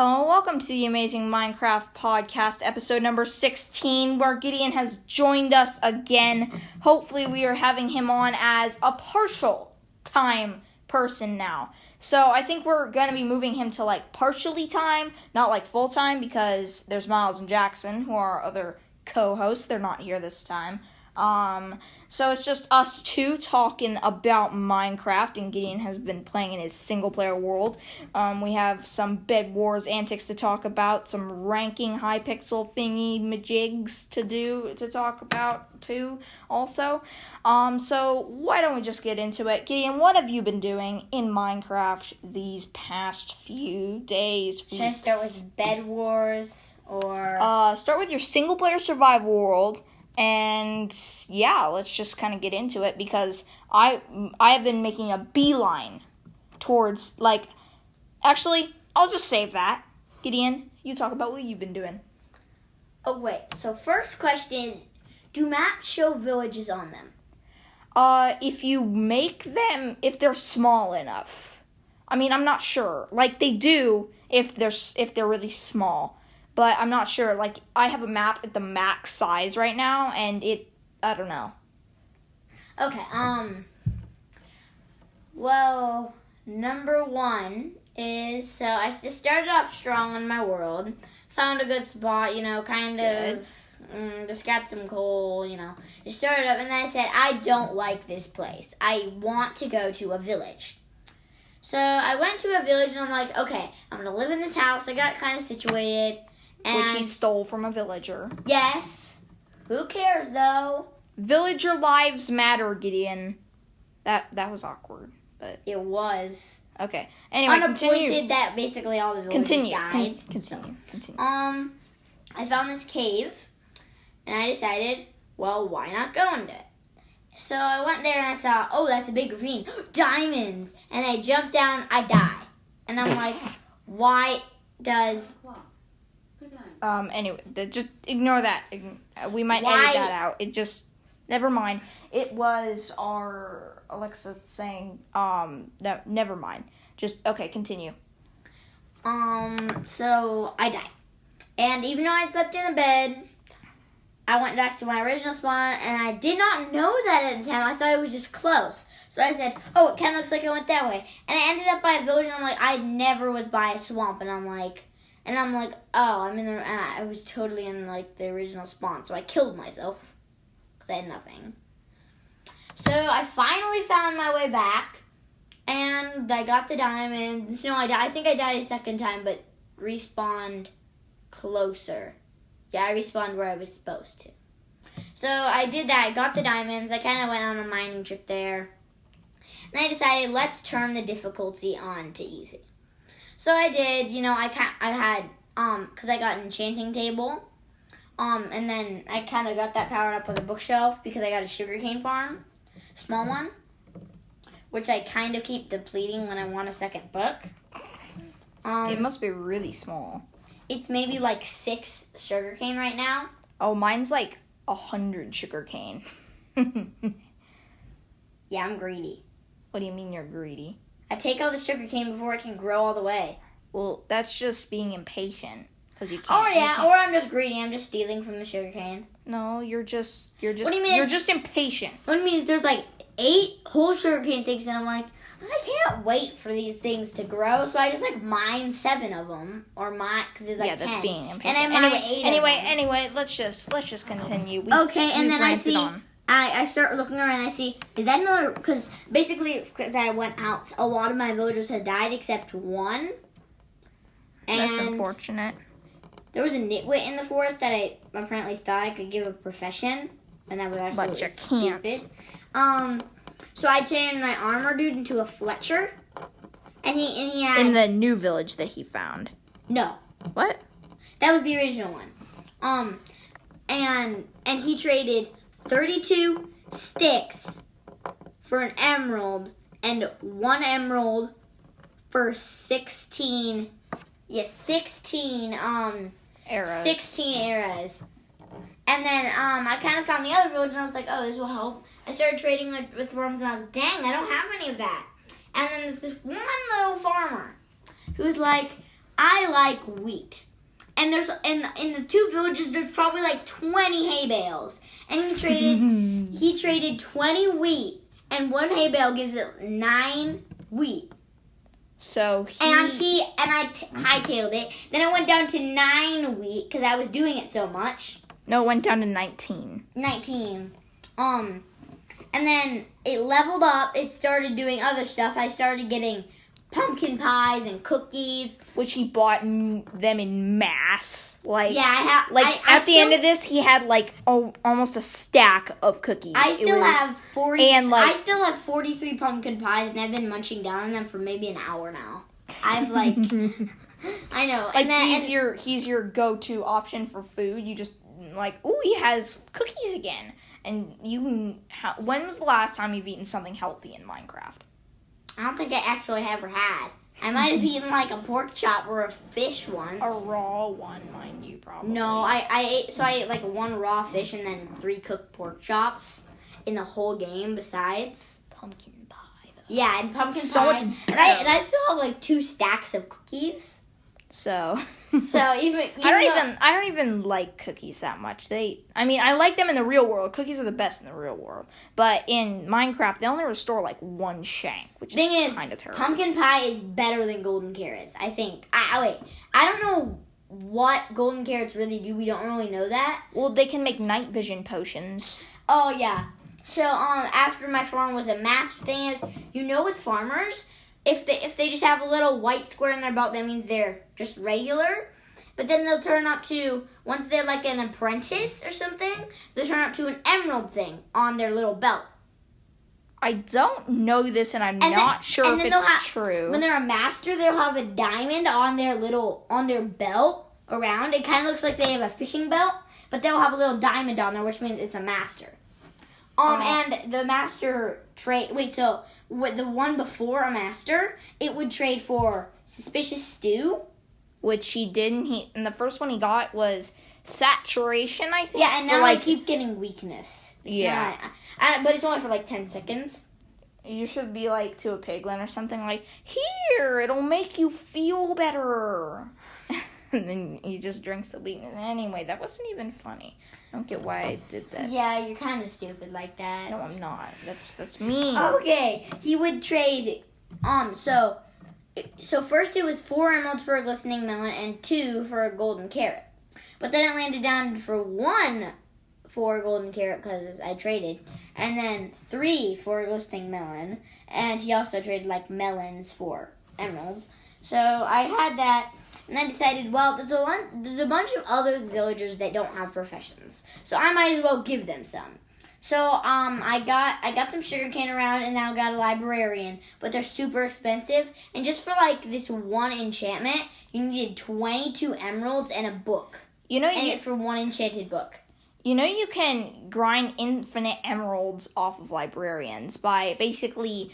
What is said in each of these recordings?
Hello and welcome to the Amazing Minecraft Podcast, episode number 16, where Gideon has joined us again. Hopefully we are having him on as a partial time person now. So I think we're going to be moving him to partially time, not full time, because there's Miles and Jackson, who are our other co-hosts. They're not here this time. So it's just us two talking about Minecraft, and Gideon has been playing in his single-player world. We have some Bed Wars antics to talk about, some ranking high-pixel thingy-majigs to talk about, too, also. So why don't we just get into it? Gideon, what have you been doing in Minecraft these past few days, weeks? Should I start with Bed Wars, or... Start with your single-player survival world. And yeah, let's just kind of get into it, because I have been making a beeline towards, actually, I'll just save that. Gideon, you talk about what you've been doing. Oh, wait. So first question is, do maps show villages on them? If you make them, if they're small enough. I mean, I'm not sure. They do if they're really small. But I'm not sure. I have a map at the max size right now, and I don't know. Okay, well, number one is, so I just started off strong on my world. Found a good spot, just got some coal, Just started up, and then I said, I don't like this place. I want to go to a village. So I went to a village, and I'm like, okay, I'm going to live in this house. I got kind of situated. Which he stole from a villager. Yes. Who cares, though? Villager lives matter, Gideon. That was awkward, but... It was. Okay. Anyway, continue. That basically all the villagers died. Continue. I found this cave, and I decided, well, why not go into it? So I went there, and I saw, oh, that's a big ravine. Diamonds! And I jumped down, I die. And I'm like, why does... Anyway, just ignore that. We might edit that out. Never mind. It was our Alexa saying, no, never mind. Okay, continue. So I died. And even though I slept in a bed, I went back to my original spawn, and I did not know that at the time. I thought it was just close. So I said, oh, it kind of looks like I went that way. And I ended up by a village, and I'm like, I never was by a swamp, and I'm like, oh, I was totally in, the original spawn, so I killed myself, because I had nothing. So I finally found my way back, and I got the diamonds. No, I think I died a second time, but respawned closer. Yeah, I respawned where I was supposed to. So I did that, I got the diamonds, I kind of went on a mining trip there, and I decided, let's turn the difficulty on to easy. So I did, I had, because I got an enchanting table, and then I kind of got that powered up with a bookshelf because I got a sugarcane farm, small one, which I kind of keep depleting when I want a second book. It must be really small. It's maybe 6 sugarcane right now. Oh, mine's 100 sugarcane. Yeah, I'm greedy. What do you mean you're greedy? I take all the sugarcane before it can grow all the way. Well, that's just being impatient. Cause you can't. Oh yeah, or I'm just greedy. I'm just stealing from the sugarcane. No, you're just. What do you mean? You're just impatient. What do you mean? There's 8 whole sugarcane things, and I'm like, I can't wait for these things to grow. So I just mine 7 of them, or because there's 10. That's being impatient. And I mine 8. Anyway, let's just continue. Okay, and then I see. I start looking around and I see, is that another, because I went out, a lot of my villagers had died except one. And that's unfortunate. There was a nitwit in the forest that I apparently thought I could give a profession, and that was absolutely stupid. So I turned my armor dude into a Fletcher, and he had... In the new village that he found. No. What? That was the original one. And he traded 32 sticks for an emerald, and 1 emerald for 16 arrows. 16 arrows. And then I kind of found the other village, and I was like, oh, this will help. I started trading with farms, and I was like, dang, I don't have any of that. And then there's this one little farmer who's like, I like wheat. And there's in the 2 villages, there's probably like 20 hay bales. And he traded 20 wheat, and 1 hay bale gives it 9 wheat. So I hightailed it. Then I went down to 9 wheat because I was doing it so much. No, it went down to 19. 19. And then it leveled up. It started doing other stuff. I started getting pumpkin pies and cookies, which he bought them in mass. Like, yeah, I have. Like at the end of this, he had like almost a stack of cookies. I still have 40. And like, I still have 43 pumpkin pies, and I've been munching down on them for maybe an hour now. I've like, I know. Like he's your go-to option for food. You just like, ooh, he has cookies again. And when was the last time you've eaten something healthy in Minecraft? I don't think I actually ever had. I might have eaten like a pork chop or a fish once. A raw one, mind you, probably. No, I ate like 1 raw fish and then 3 cooked pork chops in the whole game besides. Pumpkin pie, though. Yeah, and pumpkin so pie. Much and I still have like 2 stacks of cookies. So even I don't even like cookies that much. I like them in the real world. Cookies are the best in the real world. But in Minecraft, they only restore like 1 shank, which is kind of terrible. Pumpkin pie is better than golden carrots, I think. I don't know what golden carrots really do. We don't really know that. Well, they can make night vision potions. Oh yeah. So after my farm was a master thing is, with farmers, if they just have a little white square in their belt, that means they're just regular. But then they'll turn up to, once they're like an apprentice or something, they'll turn up to an emerald thing on their little belt. I don't know this, and I'm not sure if it's true. When they're a master, they'll have a diamond on their belt around. It kind of looks like they have a fishing belt, but they'll have a little diamond on there, which means it's a master. And the master trade. Wait, so with the one before a master, it would trade for suspicious stew, which he did. And the first one he got was saturation, I think. Yeah, and now I keep getting weakness. But it's only for like 10 seconds. You should be like to a piglin or something like, here, it'll make you feel better. And then he just drinks the weakness. Anyway, that wasn't even funny. I don't get why I did that. Yeah, you're kind of stupid like that. No, I'm not. That's mean. Okay, he would trade. So first it was 4 emeralds for a glistening melon and 2 for a golden carrot. But then it landed down for 1 for a golden carrot because I traded, and then 3 for a glistening melon, and he also traded like melons for emeralds. So I had that. And I decided, well, there's a bunch of other villagers that don't have professions, so I might as well give them some. So I got some sugarcane around, and now got a librarian, but they're super expensive. And just for like this 1 enchantment, you needed 22 emeralds and a book. For 1 enchanted book. You can grind infinite emeralds off of librarians by basically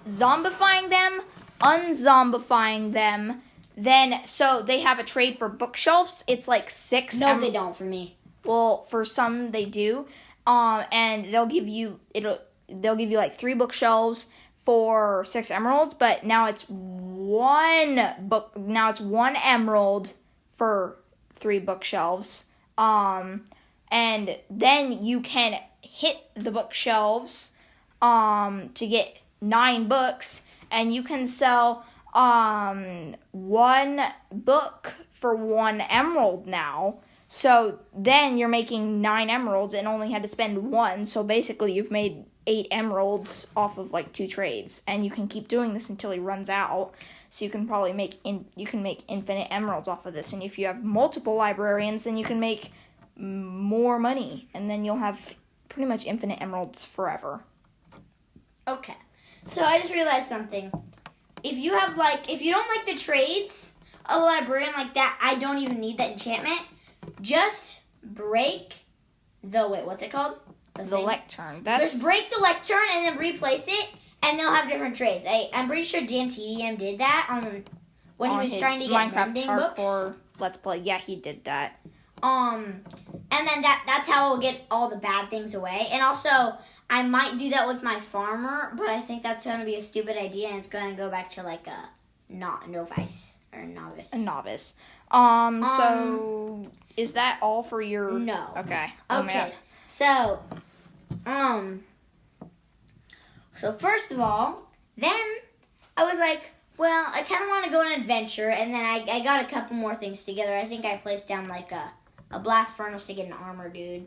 zombifying them, unzombifying them. Then, so they have a trade for bookshelves. It's like 6. No, they don't for me. Well, for some they do. And they'll give you like 3 bookshelves for 6 emeralds. But now it's 1 book. Now it's 1 emerald for 3 bookshelves. And then you can hit the bookshelves to get 9 books, and you can sell 1 book for 1 emerald now. So then you're making 9 emeralds and only had to spend 1. So basically you've made 8 emeralds off of like 2 trades, and you can keep doing this until he runs out. So you can probably make infinite emeralds off of this. And if you have multiple librarians, then you can make more money, and then you'll have pretty much infinite emeralds forever. Okay. So I just realized something. If you don't like the trades of a librarian like that, I don't even need that enchantment. Just break what's it called? The lectern. Just break the lectern and then replace it, and they'll have different trades. I'm pretty sure Dan TDM did that when he was trying to get Minecraft mending hardcore books. Let's Play. Yeah, he did that. And then that's how we'll get all the bad things away. And also, I might do that with my farmer, but I think that's going to be a stupid idea, and it's going to go back to like a no vice. or a novice. A novice. So is that all for your? No. Okay. Okay. So first of all, then I was like, well, I kind of want to go on an adventure, and then I got a couple more things together. I think I placed down like a blast furnace to get an armor dude.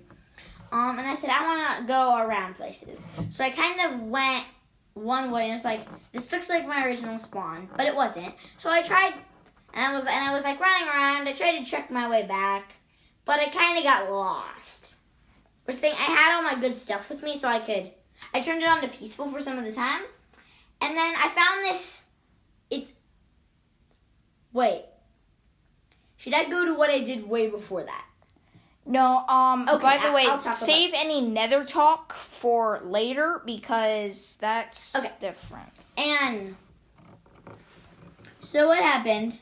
And I said, I want to go around places. So I kind of went one way, and it's like, this looks like my original spawn, but it wasn't. So I tried, and I was like running around. I tried to check my way back, but I kind of got lost. Which thing, I had all my good stuff with me, so I turned it on to peaceful for some of the time, and then I found this. Wait. Should I go to what I did way before that? No, Okay, by the way, I'll talk save any nether talk for later because that's different. And so what happened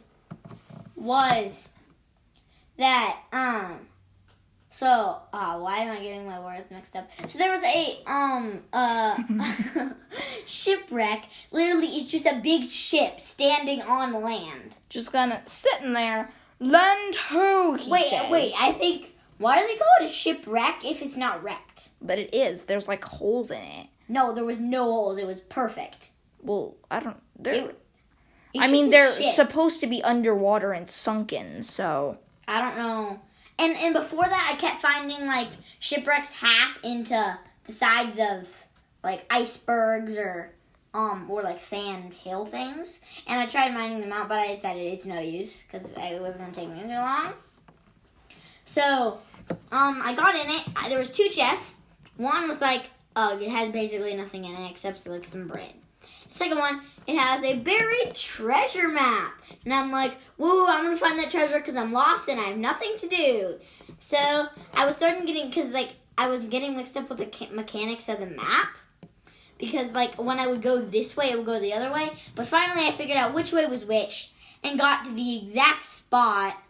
was that, why am I getting my words mixed up? So there was a, shipwreck. Literally, it's just a big ship standing on land. Just kind of sitting there. Land ho, he says. Wait, I think, why do they call it a shipwreck if it's not wrecked? But it is. There's like holes in it. No, there was no holes. It was perfect. Well, I don't... They're ship. supposed to be underwater and sunken, so... I don't know. And before that, I kept finding, like, shipwrecks half into the sides of, like, icebergs or like, sand hill things. And I tried mining them out, but I decided it's no use because it wasn't going to take me too long. So, I got in it. There was 2 chests. One was, like, it has basically nothing in it except, like, some bread. The second one, it has a buried treasure map. And I'm like, woo, I'm going to find that treasure because I'm lost and I have nothing to do. So I was starting getting, because like I was getting mixed up with the mechanics of the map. Because like when I would go this way, it would go the other way. But finally I figured out which way was which and got to the exact spot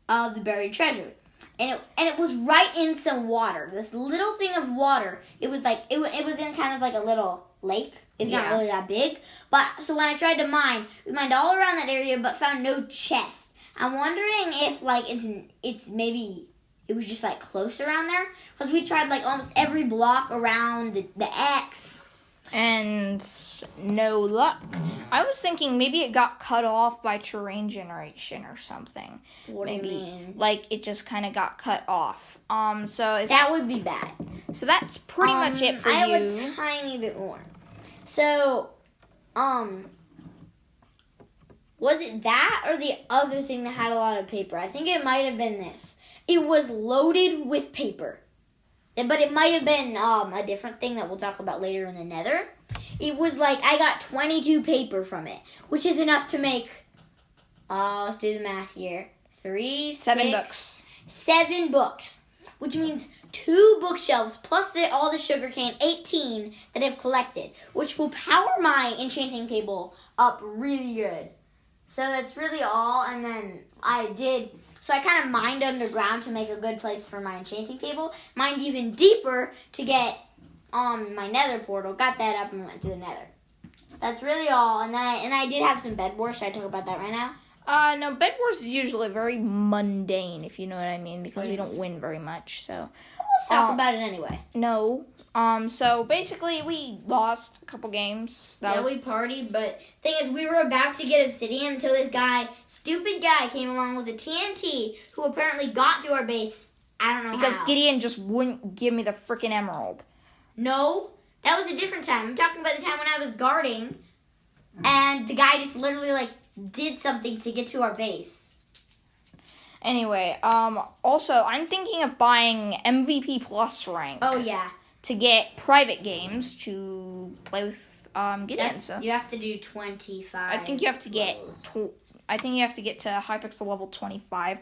of the buried treasure. And it was right in some water. This little thing of water. It was like, it was in kind of like a little lake. It's not really that big. But so when I tried to mine, we mined all around that area but found no chest. I'm wondering if like it's maybe it was just like close around there. Because we tried like almost every block around the X. And no luck. I was thinking maybe it got cut off by terrain generation or something. What do you mean? Like it just kind of got cut off. So that would be bad. So that's pretty much it for you. I have a tiny bit more. So, was it that or the other thing that had a lot of paper? I think it might have been this. It was loaded with paper. But it might have been a different thing that we'll talk about later in the nether. It was like, I got 22 paper from it, which is enough to make, let's do the math here. 7 books. 7 books, which means 2 bookshelves plus all the sugarcane, 18 that I've collected, which will power my enchanting table up really good. So that's really all, and then so I kind of mined underground to make a good place for my enchanting table, mined even deeper to get my nether portal, got that up and went to the nether. That's really all, and then I did have some bed wars. Should I talk about that right now? No, Bed Wars is usually very mundane, if you know what I mean, because we don't win very much, so... Let's talk about it anyway. No. So basically we lost a couple games. We partied, but thing is we were about to get obsidian until this stupid guy came along with a TNT who apparently got to our base. I don't know because how. Gideon just wouldn't give me the freaking emerald. No, that was a different time. I'm talking about the time when I was guarding and the guy just literally like did something to get to our base. Anyway, also, I'm thinking of buying MVP Plus rank. Oh, yeah. To get private games to play with Gideon. So. You have to do 25. I think you have to get... to Hypixel level 25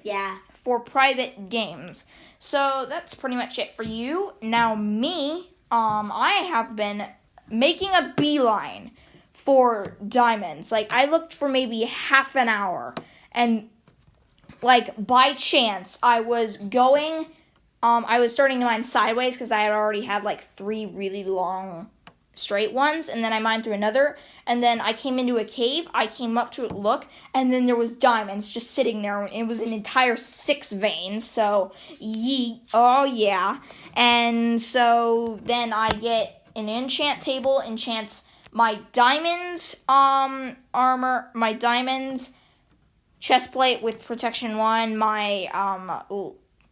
Yeah. For private games. So, that's pretty much it for you. Now, me, I have been making a beeline for diamonds. Like, I looked for maybe half an hour, and, like, by chance, I was starting to mine sideways, because I had already had, like, 3 really long straight ones, and then I mined through another, and then I came into a cave. I came up to it, look, and then there was diamonds just sitting there. It was an entire 6 veins, so oh yeah. And so then I get an enchant table, enchants my diamonds armor, my diamonds chest plate with protection 1, my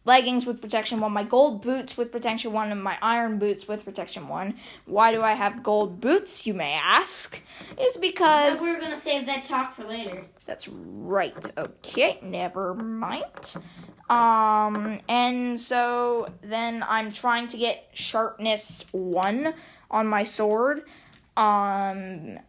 leggings with protection 1, my gold boots with protection 1, and my iron boots with protection 1. Why do I have gold boots, you may ask? It's because... we're going to save that talk for later. That's right. Okay, never mind. And so then I'm trying to get sharpness 1 on my sword. But I'm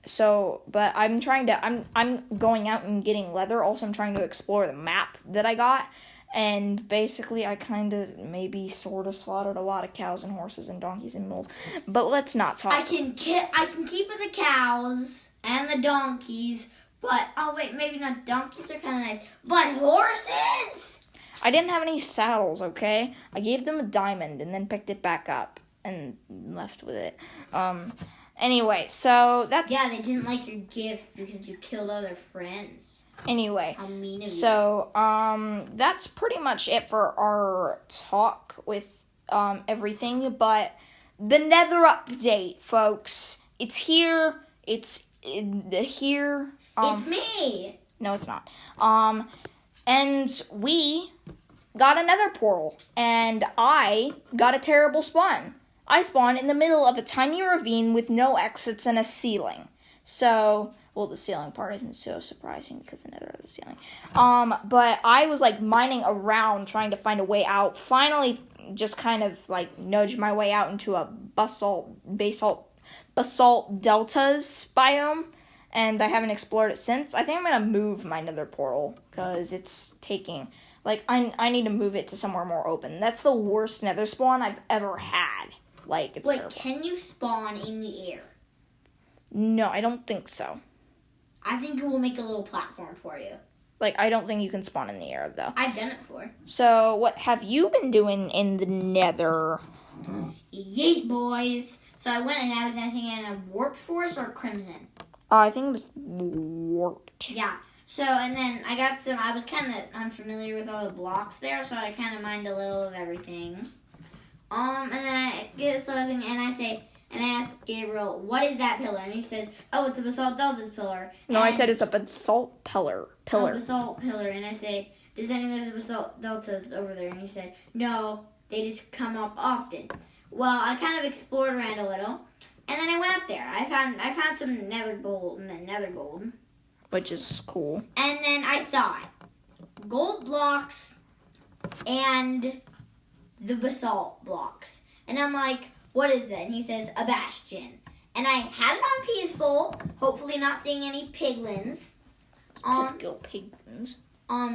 going out and getting leather. Also, I'm trying to explore the map that I got. And basically, I kind of maybe sort of slaughtered a lot of cows and horses and donkeys and mules. But let's not talk. I can keep the cows and the donkeys, but oh wait, maybe not. Donkeys are kind of nice, but horses. I didn't have any saddles. Okay, I gave them a diamond and then picked it back up and left with it. Anyway, so that's... Yeah, they didn't like your gift because you killed other friends. Anyway, how mean of you. So, that's pretty much it for our talk with, everything, but the Nether update, folks, it's here, it's here, it's me! No, it's not, and we got a Nether portal, and I got a terrible spawn. I spawned in the middle of a tiny ravine with no exits and a ceiling, so... Well, the ceiling part isn't so surprising because the Nether has a ceiling. But I was like mining around trying to find a way out. Finally, just kind of like nudged my way out into a basalt deltas biome, and I haven't explored it since. I think I'm gonna move my Nether portal because it's taking I need to move it to somewhere more open. That's the worst Nether spawn I've ever had. It's wait, terrible. Can you spawn in the air? No, I don't think so. I think it will make a little platform for you. I don't think you can spawn in the air, though. I've done it before. So, what have you been doing in the Nether? Yeet, boys. So, I went and I was thinking in a warped forest or crimson. I think it was warped. Yeah. So, and then I was kind of unfamiliar with all the blocks there, so I kind of mined a little of everything. And then I get this other thing, and I asked Gabriel, what is that pillar? And he says, oh, it's a basalt deltas pillar. No, I said it's a basalt pillar. A basalt pillar. And I say, does that mean there's a basalt deltas over there? And he said, no, they just come up often. Well, I kind of explored around a little. And then I went up there. I found some nether gold and then nether gold. Which is cool. And then I saw it. Gold blocks and the basalt blocks. And I'm like... what is that? And he says, a bastion. And I had it on peaceful, hopefully not seeing any piglins. Piglins.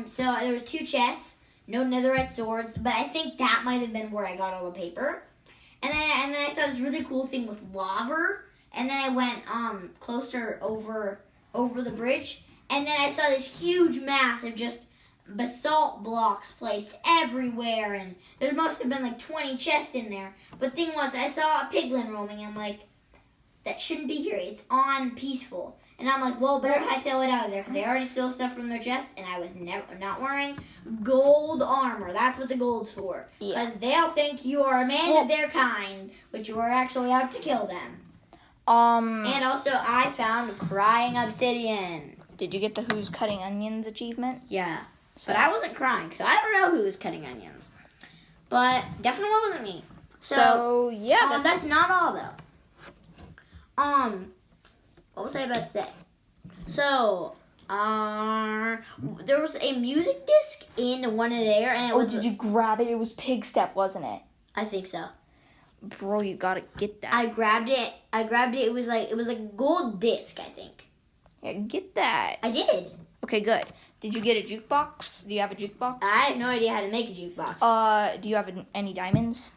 So there was 2 chests, no netherite swords, but I think that might have been where I got all the paper. And then I saw this really cool thing with lava. And then I went closer over the bridge. And then I saw this huge mass of just basalt blocks placed everywhere, and there must have been 20 chests in there. But thing was, I saw a piglin roaming. I'm like, that shouldn't be here. It's on peaceful. And I'm like, well, better hightail it out of there because they already stole stuff from their chest, and I was not wearing gold armor. That's what the gold's for. Because they'll think you are a man of their kind, but you are actually out to kill them. And also, I found crying obsidian. Did you get the Who's Cutting Onions achievement? Yeah. So. But I wasn't crying, so I don't know who was cutting onions. But definitely wasn't me. So yeah. That's not all, though. What was I about to say? So, there was a music disc in one of there, and it was... did you grab it? It was Pig Step, wasn't it? I think so. Bro, you gotta get that. I grabbed it. It was like a gold disc, I think. Yeah, get that. I did. Okay, good. Did you get a jukebox? Do you have a jukebox? I have no idea how to make a jukebox. Do you have any diamonds?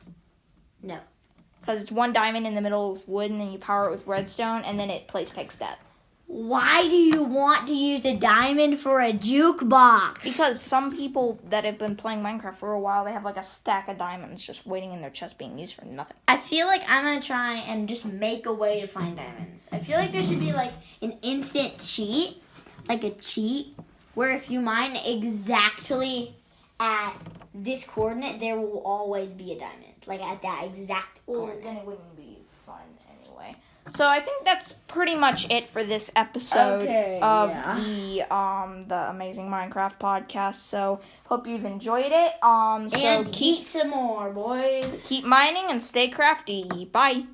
No. Because it's 1 diamond in the middle of wood, and then you power it with redstone, and then it plays Pig Step. Why do you want to use a diamond for a jukebox? Because some people that have been playing Minecraft for a while, they have like a stack of diamonds just waiting in their chest being used for nothing. I feel like I'm going to try and just make a way to find diamonds. I feel like there should be like an instant cheat, like a cheat, where if you mine exactly at this coordinate, there will always be a diamond. Like at that exact coordinate. Then it wouldn't be fun anyway. So I think that's pretty much it for this episode of the Amazing Minecraft podcast. So hope you've enjoyed it. And eat some more, boys. Keep mining and stay crafty. Bye.